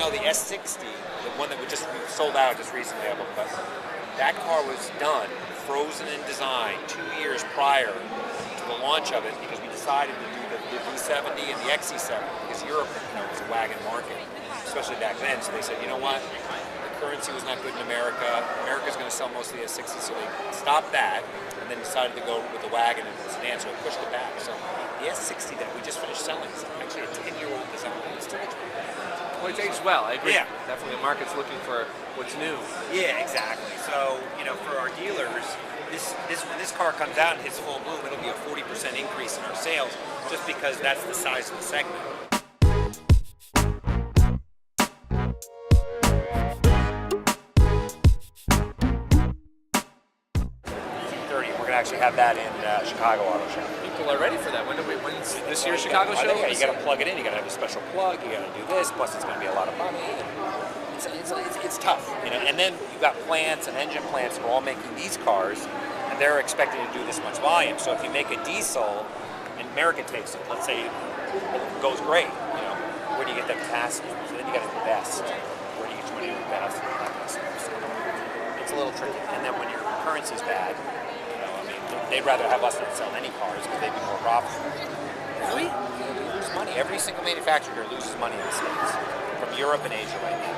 know, the S60, the one that we sold out just recently, but that car was done, frozen in design 2 years prior to the launch of it because we decided to do the V70 and the XC70 because Europe, was a wagon market, especially back then. So they said, you know what, the currency was not good in America. America's going to sell most of the S60, so they stopped that and then decided to go with the wagon and the sedan, so it pushed it back. So the S60 that we just finished selling is actually a 10-year-old design. It's still Well, it's aged well. I agree. Yeah. Definitely, the market's looking for what's new. Yeah, exactly. So, for our dealers, when this car comes out and hits full bloom, it'll be a 40% increase in our sales just because that's the size of the segment. We're going to actually have that in Chicago Auto Show. People are ready for that. When's this year's Chicago show? Yeah, you got to plug it in. You got to have a special plug. You got to do this. Plus, it's going to be a lot of money. It's tough, And then you've got plants and engine plants who are all making these cars, and they're expecting to do this much volume. So if you make a diesel, and America takes it, let's say it goes great, where do you get the capacity? So then you got to invest. Where do you get your money to invest? So it's a little tricky. And then when your currency's bad, they'd rather have us than sell any cars because they'd be more profitable. Really? They lose money. Every single manufacturer here loses money in the States, from Europe and Asia right now.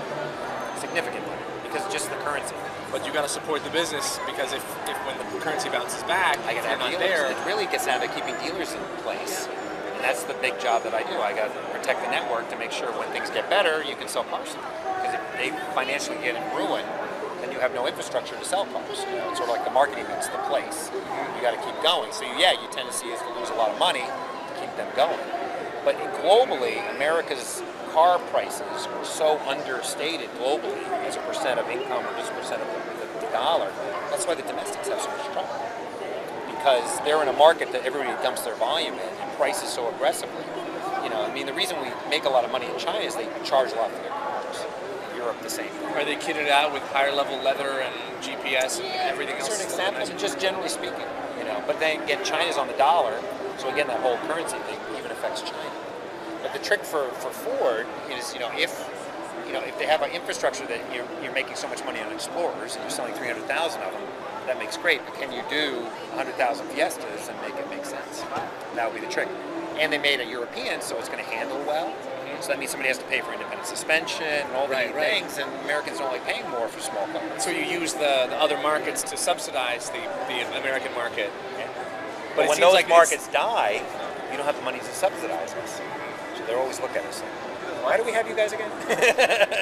Significant money, because just the currency. But you got to support the business because if when the currency bounces back, I got to have not dealers. there. It really gets down to keeping dealers in place, and that's the big job that I do. I got to protect the network to make sure when things get better, you can sell cars. Because if they financially get in ruin, then you have no infrastructure to sell cars. It's sort of like the marketing meets the place. You got to keep going. So you tend to see us to lose a lot of money to keep them going. But globally, America's car prices are so understated globally as a percent of income or just a percent of the dollar. That's why the domestics have so much trouble. Because they're in a market that everybody dumps their volume in and prices so aggressively. The reason we make a lot of money in China is they charge a lot for their cars. Europe, the same thing. Are they kitted out with higher level leather and GPS and everything else? To a certain extent, just generally speaking. But then again, China's on the dollar, so again, that whole currency thing even affects China. But the trick for Ford is, if they have an infrastructure that you're making so much money on Explorers and you're selling 300,000 of them, that makes great. But can you do 100,000 Fiestas and make it make sense? That would be the trick. And they made a European, so it's going to handle well. So that means somebody has to pay for independent suspension and all the things, and Americans don't like paying more for small cars. So you use the other markets to subsidize the American market. Yeah. But when those markets die, you don't have the money to subsidize us. So they always look at us like, why do we have you guys again?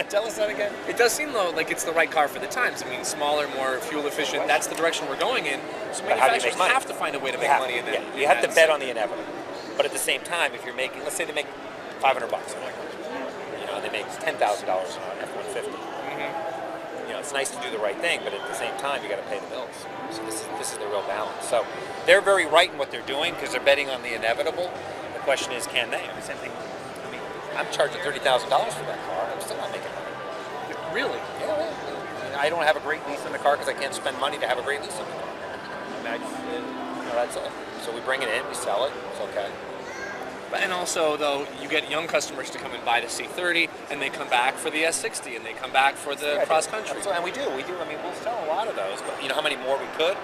Tell us that again. It does seem, though, like it's the right car for the times. Smaller, more fuel efficient. That's the direction we're going in. So manufacturers have to find a way to make money in that. You have to bet on the inevitable. But at the same time, if you're making, let's say they make $500 on that car. They make $10,000 on an F-150. It's nice to do the right thing, but at the same time, you got to pay the bills. So this is the real balance. So they're very right in what they're doing because they're betting on the inevitable. The question is, can they? Same thing. I'm charging $30,000 for that car. I'm still not making money. Really? Yeah. I don't have a great lease on the car because I can't spend money to have a great lease on the car. That's it. So we bring it in, we sell it. It's okay. And also, though, you get young customers to come and buy the C30, and they come back for the S60, and they come back for the cross-country. And we do. We'll sell a lot of those, but how many more we could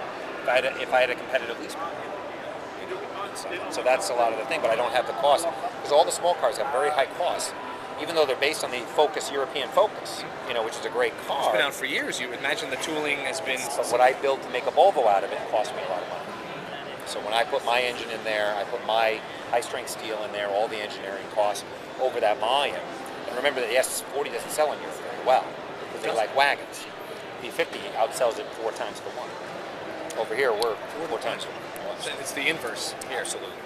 if I had a competitive lease market? So that's a lot of the thing, but I don't have the cost. Because all the small cars have very high costs, even though they're based on the European Focus, which is a great car. It's been out for years. You imagine the tooling has been... But what I built to make a Volvo out of it cost me a lot of money. So when I put my engine in there, I put my high-strength steel in there, all the engineering costs over that volume. And remember that the S40 doesn't sell in Europe very well because they like wagons. The 50 outsells it 4 times to 1. Over here, we're 4 times to 1. It's the inverse here. Absolutely.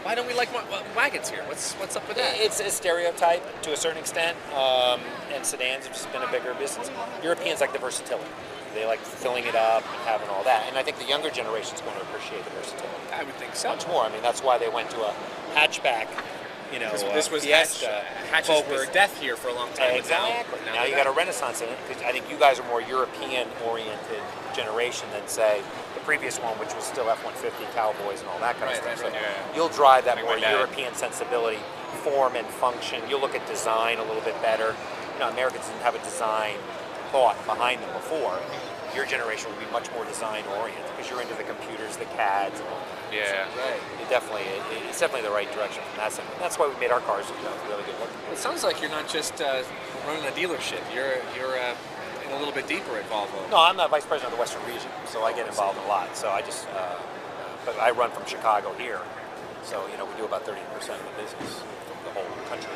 Why don't we like wagons here? What's up with that? It's a stereotype to a certain extent, and sedans have just been a bigger business. Europeans like the versatility. They like filling it up and having all that. And I think the younger generation is going to appreciate the versatility. I would think so. Much more. That's why they went to a hatchback, This was Fiesta. Hatches were death here for a long time. Exactly. Now you got a renaissance in it, because I think you guys are more European-oriented generation than, say, the previous one, which was still F-150, cowboys, and all that kind of stuff. You'll drive that more European sensibility, form and function. You'll look at design a little bit better. Americans didn't have a design thought behind them before. Your generation would be much more design oriented because you're into the computers, the CADs, and all that. Yeah. Right. It's definitely the right direction from that side. That's why we made our cars really good looking. It sounds like you're not just running a dealership. You're in a little bit deeper at Volvo. No, I'm the vice president of the Western region, so I get involved in a lot. So I just, but I run from Chicago here. So, we do about 30% of the business from the whole country.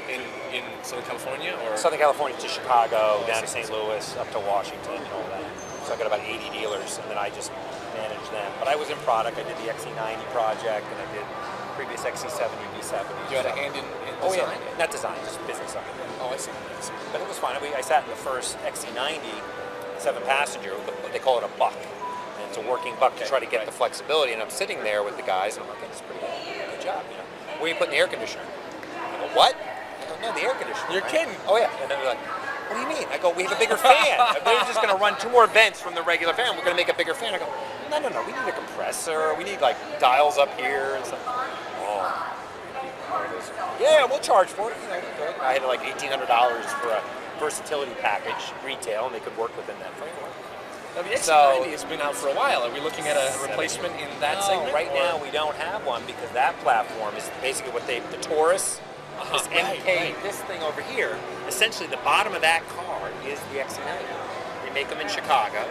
In Southern California, or Southern California to Chicago, down to St. Louis, up to Washington, and all that. So I got about 80 dealers, and then I just manage them. But I was in product. I did the XC90 project, and I did previous XC70, B70. you had a hand in Oh design? yeah, not design, just business of it. Oh, I see. But it was fun. I sat in the first XC90 7-passenger. They call it a buck. And it's a working buck to try to get the flexibility. And I'm sitting there with the guys, and I'm like, "That's pretty good job, Where are you putting the air conditioner?" I go, "What?" I go, "No, the air conditioner." You're kidding. Oh yeah. And then they're like, "What do you mean?" I go, "We have a bigger fan. They're just going to run 2 more vents from the regular fan. We're going to make a bigger fan." I go, No. We need a compressor. We need dials up here and stuff." Oh. Yeah, we'll charge for it. Good. I had $1,800 for a versatility package, retail, and they could work within that framework. Now, the XC90 has been out for a while. Are we looking at a replacement in that segment? Right now we don't have one because that platform is basically the Taurus, this MK, this thing over here. Essentially, the bottom of that car is the XC90. They make them in Chicago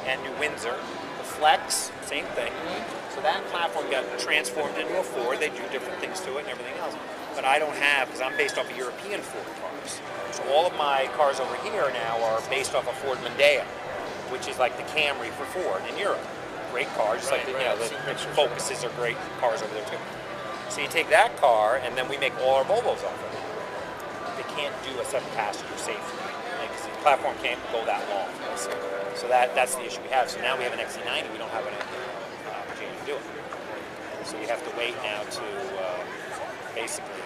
and New Windsor. The Flex, same thing. So that platform got transformed into a Ford. They do different things to it and everything else. But I don't have, because I'm based off of European Ford cars. So all of my cars over here now are based off of Ford Mondeo, which is like the Camry for Ford in Europe. Great cars, just like the Focuses are great cars over there too. So you take that car, and then we make all our Volvos off of it. They can't do a 7-passenger safely because the platform can't go that long. So that's the issue we have. So now we have an XC90. We don't have an opportunity to do it. So we have to wait now to basically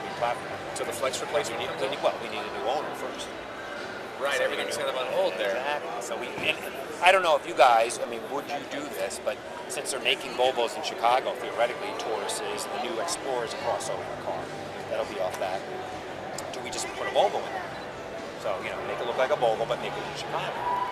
re-platform. So the Flex replacement? We need a new owner first. Right, So everything's kind of on hold there. Exactly. So I don't know if you guys, would you do this? But since they're making Volvos in Chicago, theoretically, Tauruses and the new Explorers, a crossover car, that'll be off that. Do we just put a Volvo in? So make it look like a Volvo, but make it in Chicago.